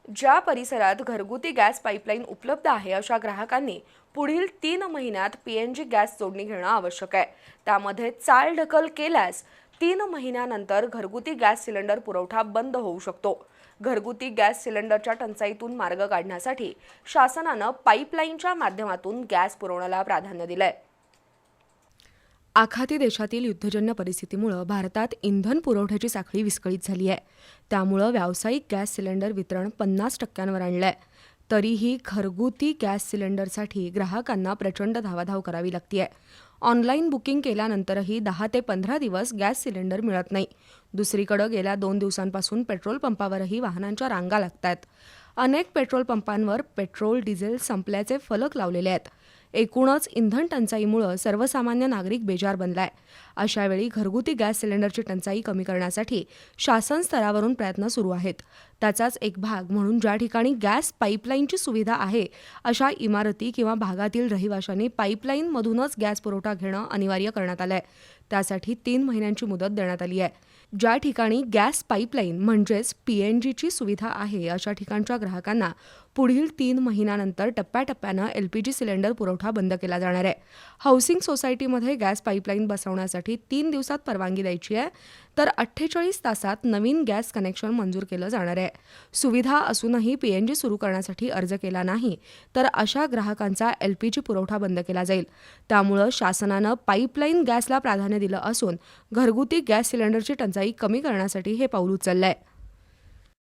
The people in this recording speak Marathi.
ज्या परिसरात घरगुती गॅस पाईपलाईन उपलब्ध आहे अशा ग्राहकांनी पुढील 3 महिन्यात पीएनजी गॅस जोडणी घेणं आवश्यक आहे। त्यामध्ये चालढकल केल्यास 3 महिन्यानंतर घरगुती गॅस सिलेंडर पुरवठा बंद होऊ शकतो। घरगुती गॅस सिलेंडरच्या टंचाईतून मार्ग काढण्यासाठी शासनानं पाईपलाईनच्या माध्यमातून गॅस पुरवण्याला प्राधान्य दिलंय। आखाती देशातील युद्धजन्य परिस्थितीमुळे भारतात इंधन पुरवठ्याची साखळी विस्कळीत झाली आहे। त्यामुळे व्यावसायिक गॅस सिलेंडर वितरण 50%वर आणलंय। तरीही घरगुती गॅस सिलेंडरसाठी ग्राहकांना प्रचंड धावाधाव करावी लागते। ऑनलाईन बुकिंग केल्यानंतरही 10 ते 15 दिवस गॅस सिलेंडर मिळत नाही। दुसरीकडे गेल्या 2 दिवसांपासून पेट्रोल पंपावरही वाहनांच्या रांगा लागतात। अनेक पेट्रोल पंपांवर पेट्रोल डिझेल संपल्याचे फलक लावलेले आहेत। एकूणच इंधन टंचाईमुळे सर्वसामान्य नागरिक बेजार बनलाय। अशावेळी घरगुती गॅस सिलेंडरची टंचाई कमी करण्यासाठी शासन स्तरावरून प्रयत्न सुरू आहेत। त्याचाच एक भाग म्हणून ज्या ठिकाणी गॅस पाईपलाईनची सुविधा आहे अशा इमारती किंवा भागातील रहिवाशांनी पाईपलाईनमधूनच गॅस पुरवठा घेणं अनिवार्य करण्यात आलंय। त्यासाठी 3 महिन्यांची मुदत देण्यात आली आहे। ज्या ठिकाणी गॅस पाईपलाईन म्हणजेच पीएनजीची सुविधा आहे अशा ठिकाणच्या ग्राहकांना पुढील 3 महिन्यानंतर टप्प्याटप्प्यानं एलपीजी सिलेंडर पुरवठा बंद केला जाणार आहे। हाऊसिंग सोसायटीमध्ये गॅस पाईपलाईन बसवण्यासाठी 3 दिवसात परवानगी द्यायची आहे, तर 48 तासात नवीन गॅस कनेक्शन मंजूर केलं जाणार आहे। सुविधा असूनही पीएनजी सुरू करण्यासाठी अर्ज केला नाही तर अशा ग्राहकांचा एलपीजी पुरवठा बंद केला जाईल। त्यामुळे शासनानं पाईपलाईन गॅसला प्राधान्य दिलं असून घरगुती गॅस सिलेंडरची टंचाई कमी करण्यासाठी हे पाऊल उचललंय।